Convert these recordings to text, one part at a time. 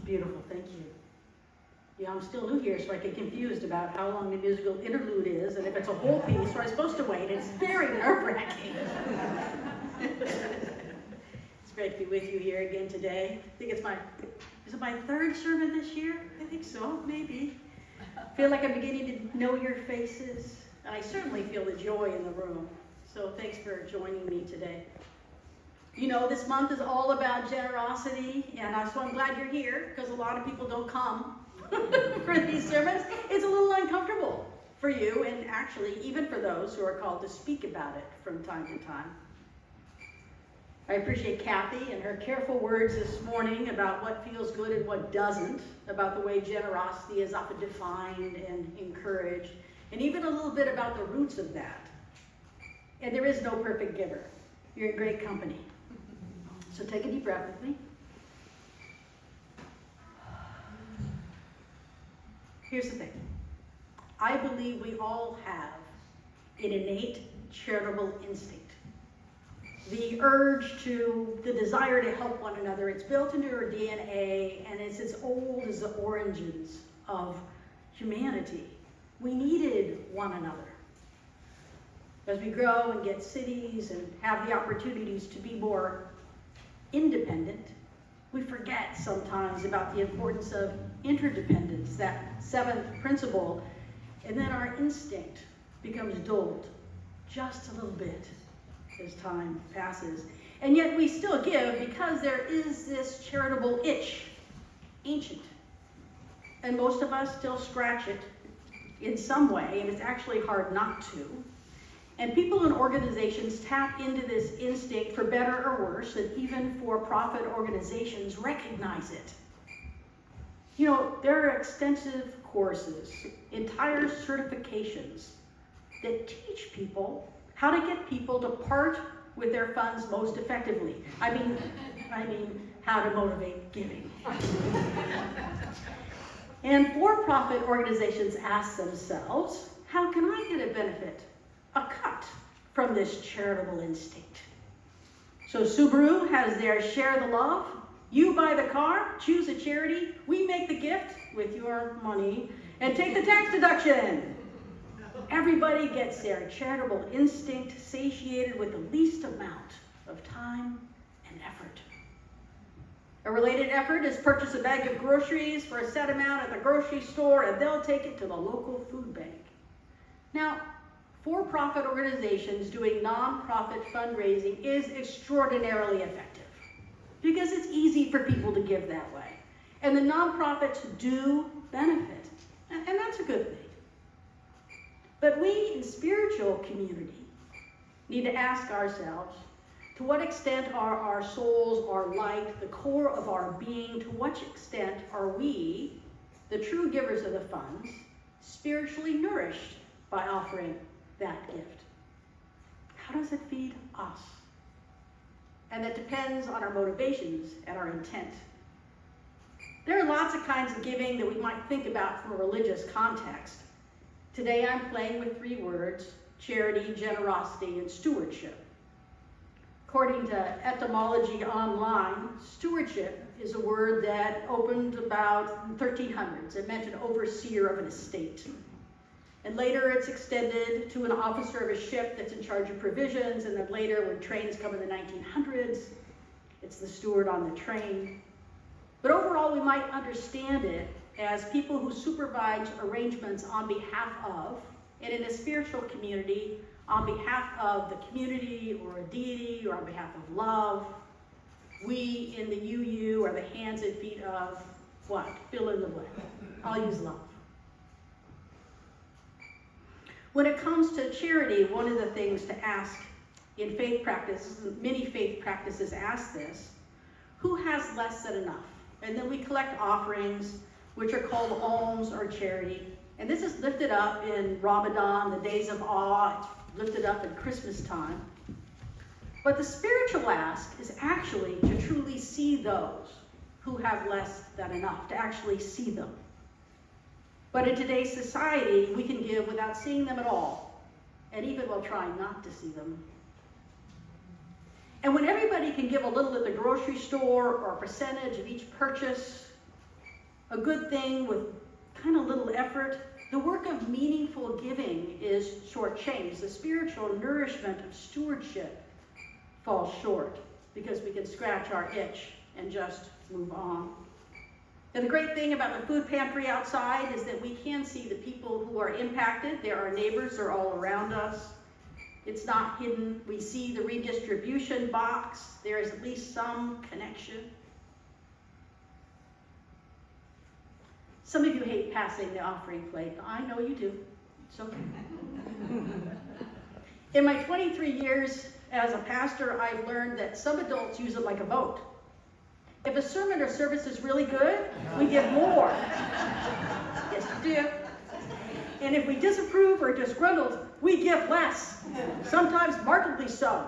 Beautiful, thank you. Yeah, I'm still new here, so I get confused about how long the musical interlude is, and if it's a whole piece, so I'm supposed to wait. It's very nerve-wracking. It's great to be with you here again today. I think is it my third sermon this year? I think so, maybe. I feel like I'm beginning to know your faces, and I certainly feel the joy in the room. So thanks for joining me today. You know, this month is all about generosity, and so I'm glad you're here, because a lot of people don't come for these sermons. It's a little uncomfortable for you, and actually even for those who are called to speak about it from time to time. I appreciate Kathy and her careful words this morning about what feels good and what doesn't, about the way generosity is often defined and encouraged, and even a little bit about the roots of that. And there is no perfect giver. You're in great company. So take a deep breath with me. Here's the thing. I believe we all have an innate charitable instinct. The urge the desire to help one another, it's built into our DNA, and it's as old as the origins of humanity. We needed one another. As we grow and get cities and have the opportunities to be more independent, we forget sometimes about the importance of interdependence, that seventh principle, and then our instinct becomes dulled just a little bit as time passes. And yet we still give because there is this charitable itch, ancient. And most of us still scratch it in some way, and it's actually hard not to. And people and organizations tap into this instinct for better or worse, and even for-profit organizations recognize it. You know, there are extensive courses, entire certifications that teach people how to get people to part with their funds most effectively. I mean, how to motivate giving. And for-profit organizations ask themselves, how can I get a benefit, a cut from this charitable instinct? So Subaru has their share the love. You buy the car, choose a charity, we make the gift with your money, and take the tax deduction. Everybody gets their charitable instinct satiated with the least amount of time and effort. A related effort is purchase a bag of groceries for a set amount at the grocery store, and they'll take it to the local food bank. Now, for-profit organizations doing non-profit fundraising is extraordinarily effective because it's easy for people to give that way. And the nonprofits do benefit, and that's a good thing. But we in spiritual community need to ask ourselves, to what extent are our souls, our light, the core of our being, to what extent are we, the true givers of the funds, spiritually nourished by offering that gift? How does it feed us? And that depends on our motivations and our intent. There are lots of kinds of giving that we might think about from a religious context. Today I'm playing with three words: charity, generosity, and stewardship. According to Etymology Online, stewardship is a word that opened about 1300s. It meant an overseer of an estate. And later it's extended to an officer of a ship that's in charge of provisions, and then later when trains come in the 1900s, it's the steward on the train. But overall we might understand it as people who supervise arrangements on behalf of, and in a spiritual community, on behalf of the community or a deity or on behalf of love. We in the UU are the hands and feet of what? Fill in the blank. I'll use love. When it comes to charity, one of the things to ask in faith practice, many faith practices ask this, who has less than enough? And then we collect offerings, which are called alms or charity. And this is lifted up in Ramadan, the days of awe. It's lifted up at Christmas time. But the spiritual ask is actually to truly see those who have less than enough, to actually see them. But in today's society, we can give without seeing them at all, and even while trying not to see them. And when everybody can give a little at the grocery store or a percentage of each purchase, a good thing with kind of little effort, the work of meaningful giving is shortchanged. The spiritual nourishment of stewardship falls short because we can scratch our itch and just move on. And the great thing about the food pantry outside is that we can see the people who are impacted. They're our neighbors, they're all around us. It's not hidden. We see the redistribution box. There is at least some connection. Some of you hate passing the offering plate. I know you do. It's okay. In my 23 years as a pastor, I've learned that some adults use it like a vote. If a sermon or service is really good, we give more. Yes, we do. And if we disapprove or are disgruntled, we give less, sometimes markedly so.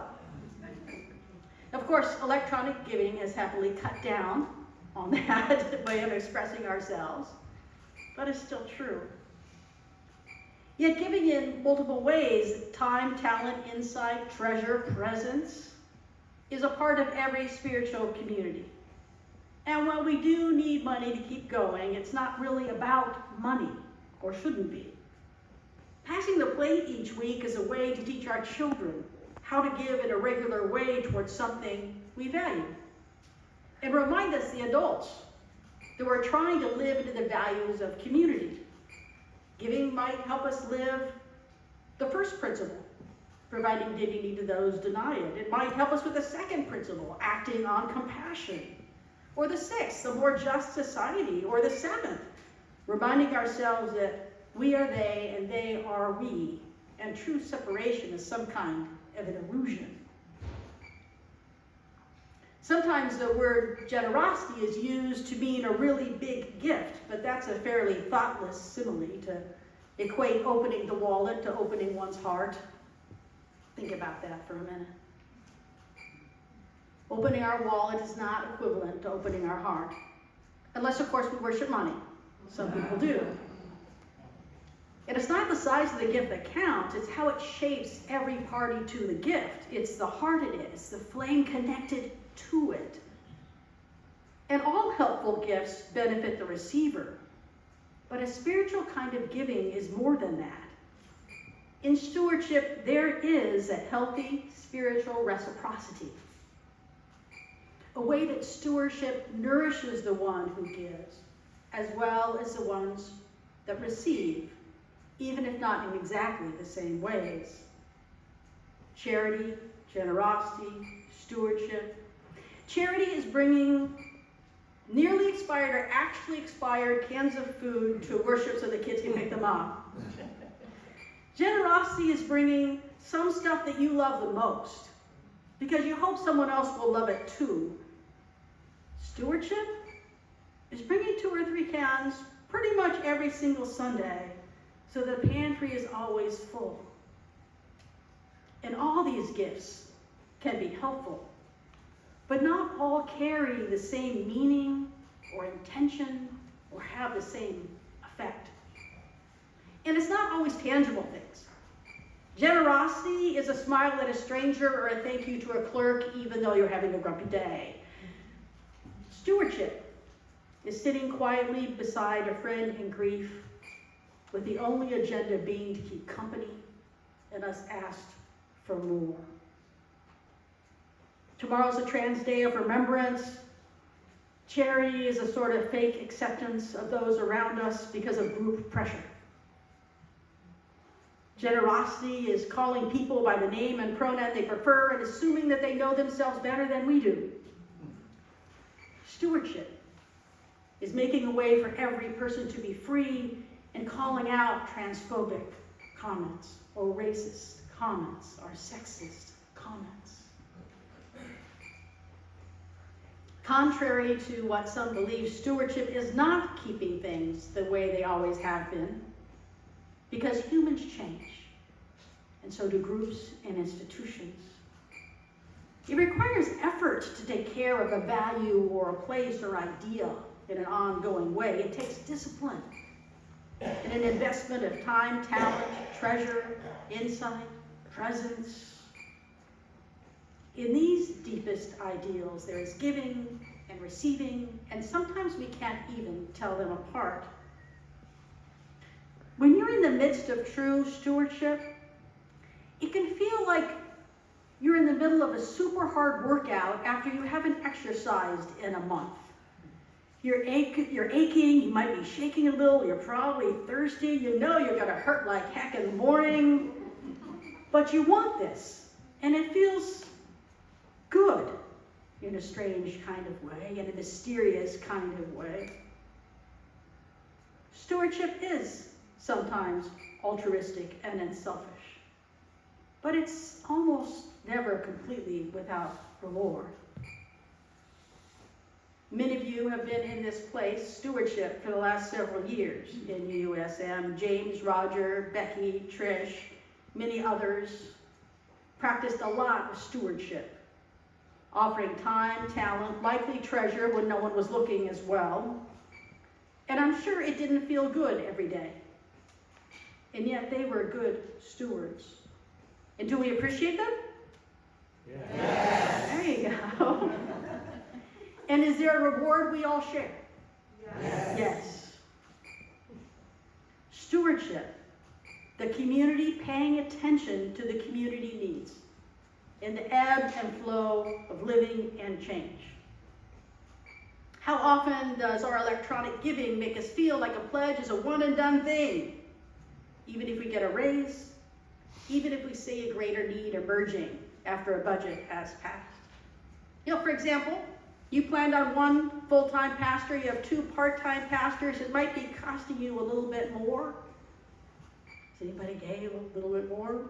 Of course, electronic giving has happily cut down on that way of expressing ourselves, but it's still true. Yet giving in multiple ways, time, talent, insight, treasure, presence, is a part of every spiritual community. And while we do need money to keep going, it's not really about money, or shouldn't be. Passing the plate each week is a way to teach our children how to give in a regular way towards something we value. And remind us, the adults, that we're trying to live into the values of community. Giving might help us live the first principle, providing dignity to those denied it. It might help us with the second principle, acting on compassion. Or the sixth, the more just society. Or the seventh, reminding ourselves that we are they and they are we, and true separation is some kind of an illusion. Sometimes the word generosity is used to mean a really big gift, but that's a fairly thoughtless simile to equate opening the wallet to opening one's heart. Think about that for a minute. Opening our wallet is not equivalent to opening our heart, unless, of course, we worship money. Some people do. And it's not the size of the gift that counts, it's how it shapes every party to the gift. It's the heart it is, the flame connected to it. And all helpful gifts benefit the receiver, but a spiritual kind of giving is more than that. In stewardship, there is a healthy spiritual reciprocity, a way that stewardship nourishes the one who gives, as well as the ones that receive, even if not in exactly the same ways. Charity, generosity, stewardship. Charity is bringing nearly expired or actually expired cans of food to worship so the kids can pick them up. Generosity is bringing some stuff that you love the most because you hope someone else will love it too. Stewardship is bringing 2 or 3 cans pretty much every single Sunday so the pantry is always full. And all these gifts can be helpful, but not all carry the same meaning or intention or have the same effect. And it's not always tangible things. Generosity is a smile at a stranger or a thank you to a clerk even though you're having a grumpy day. Stewardship is sitting quietly beside a friend in grief with the only agenda being to keep company and us asked for more. Tomorrow's a trans day of remembrance. Charity is a sort of fake acceptance of those around us because of group pressure. Generosity is calling people by the name and pronoun they prefer and assuming that they know themselves better than we do. Stewardship is making a way for every person to be free and calling out transphobic comments or racist comments or sexist comments. Contrary to what some believe, stewardship is not keeping things the way they always have been, because humans change, and so do groups and institutions. It requires effort to take care of a value or a place or idea in an ongoing way. It takes discipline and an investment of time, talent, treasure, insight, presence. In these deepest ideals, there is giving and receiving, and sometimes we can't even tell them apart. When you're in the midst of true stewardship, it can feel like you're in the middle of a super hard workout after you haven't exercised in a month. You're aching, you might be shaking a little, you're probably thirsty, you know you're gonna hurt like heck in the morning, but you want this, and it feels good in a strange kind of way, in a mysterious kind of way. Stewardship is sometimes altruistic and unselfish, but it's almost never completely without reward. Many of you have been in this place, stewardship, for the last several years in USM. James, Roger, Becky, Trish, many others practiced a lot of stewardship, offering time, talent, likely treasure when no one was looking as well. And I'm sure it didn't feel good every day. And yet they were good stewards. And do we appreciate them? Yes. There you go. And is there a reward we all share? Yes. Yes. Stewardship, the community paying attention to the community needs in the ebb and flow of living and change. How often does our electronic giving make us feel like a pledge is a one and done thing? Even if we get a raise, even if we see a greater need emerging after a budget has passed. For example, you planned on one full-time pastor, you have 2 part-time pastors, it might be costing you a little bit more. Has anybody gave a little bit more?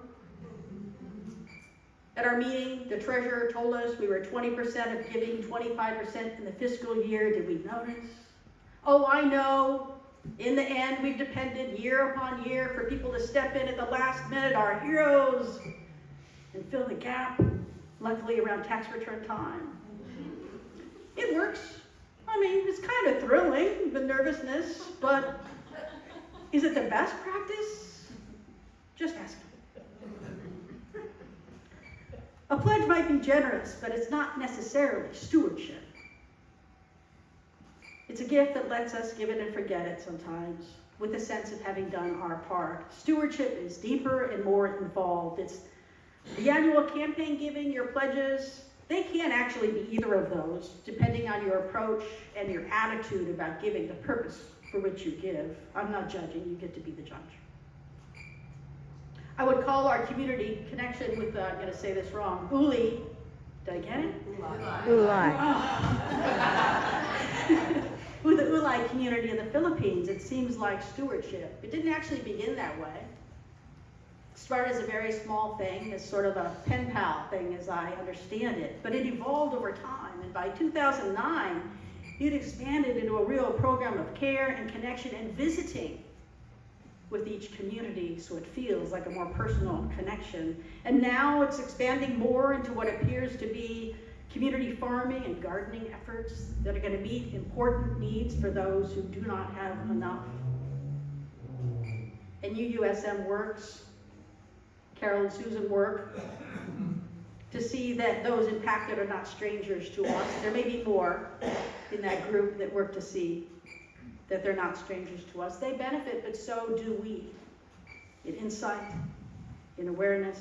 At our meeting, the treasurer told us we were 20% of giving, 25% in the fiscal year. Did we notice? Oh, I know. In the end, we've depended year upon year for people to step in at the last minute, our heroes, and fill the gap, luckily around tax return time. It works. I mean, it's kind of thrilling, the nervousness, but is it the best practice? Just ask me. A pledge might be generous, but it's not necessarily stewardship. It's a gift that lets us give it and forget it sometimes, with a sense of having done our part. Stewardship is deeper and more involved. It's the annual campaign giving, your pledges. They can actually be either of those, depending on your approach and your attitude about giving, the purpose for which you give. I'm not judging, you get to be the judge. I would call our community connection with, I'm going to say this wrong, Uli. Did I get it? Ulai. With the Ulai community in the Philippines, it seems like stewardship. It didn't actually begin that way. It started as a very small thing, as sort of a pen pal thing as I understand it, but it evolved over time, and by 2009, it expanded into a real program of care and connection and visiting with each community, so it feels like a more personal connection. And now it's expanding more into what appears to be community farming and gardening efforts that are going to meet important needs for those who do not have enough. And UUSM works, Carol and Susan work to see that those impacted are not strangers to us. There may be more in that group that work to see that they're not strangers to us. They benefit, but so do we, in insight, in awareness.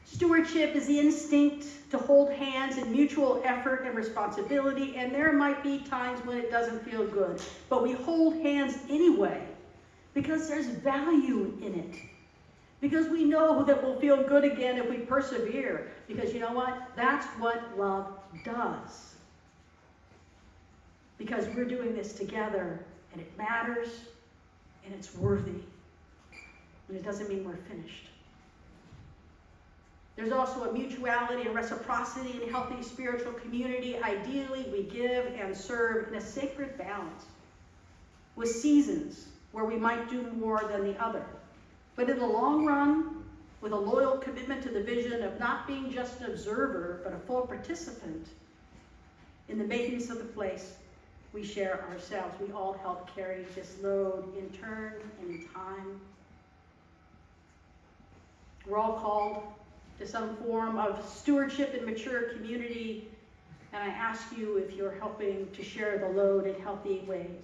Stewardship is the instinct to hold hands in mutual effort and responsibility, and there might be times when it doesn't feel good, but we hold hands anyway because there's value in it. Because we know that we'll feel good again if we persevere. Because you know what? That's what love does. Because we're doing this together, and it matters, and it's worthy. And it doesn't mean we're finished. There's also a mutuality and reciprocity in healthy spiritual community. Ideally, we give and serve in a sacred balance, with seasons where we might do more than the other. But in the long run, with a loyal commitment to the vision of not being just an observer, but a full participant in the maintenance of the place, we share ourselves. We all help carry this load in turn and in time. We're all called to some form of stewardship in mature community and I ask you if you're helping to share the load in healthy ways.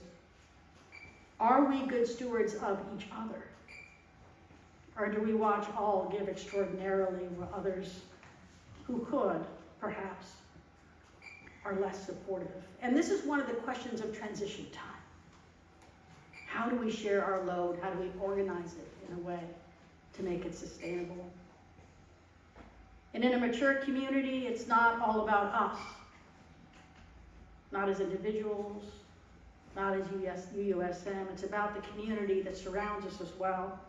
Are we good stewards of each other? Or do we watch all give extraordinarily while others who could, perhaps, are less supportive? And this is one of the questions of transition time. How do we share our load? How do we organize it in a way to make it sustainable? And in a mature community, it's not all about us. Not as individuals, not as UUSM. It's about the community that surrounds us as well.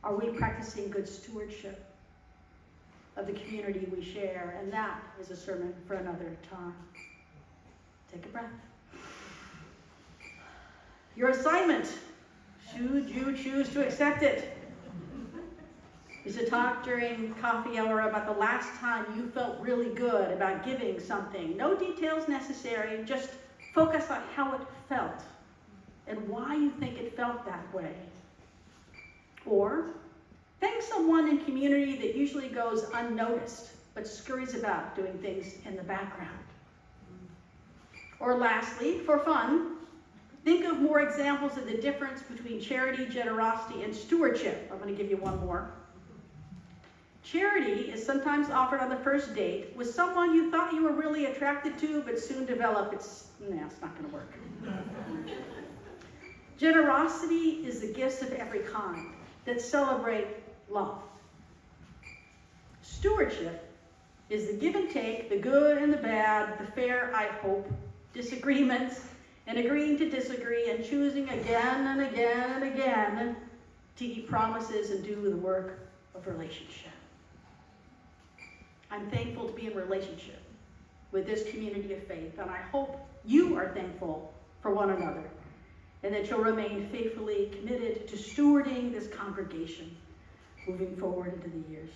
Are we practicing good stewardship of the community we share? And that is a sermon for another time. Take a breath. Your assignment, should you choose to accept it, is to talk during coffee hour about the last time you felt really good about giving something. No details necessary, just focus on how it felt and why you think it felt that way. Or thank someone in community that usually goes unnoticed, but scurries about doing things in the background. Or lastly, for fun, think of more examples of the difference between charity, generosity, and stewardship. I'm going to give you one more. Charity is sometimes offered on the first date with someone you thought you were really attracted to, but soon develop it's not going to work. Generosity is the gifts of every kind that celebrate love. Stewardship is the give and take, the good and the bad, the fair, I hope, disagreements, and agreeing to disagree, and choosing again and again and again to keep promises and do the work of relationship. I'm thankful to be in relationship with this community of faith, and I hope you are thankful for one another, and that you'll remain faithfully committed to stewarding this congregation moving forward into the years.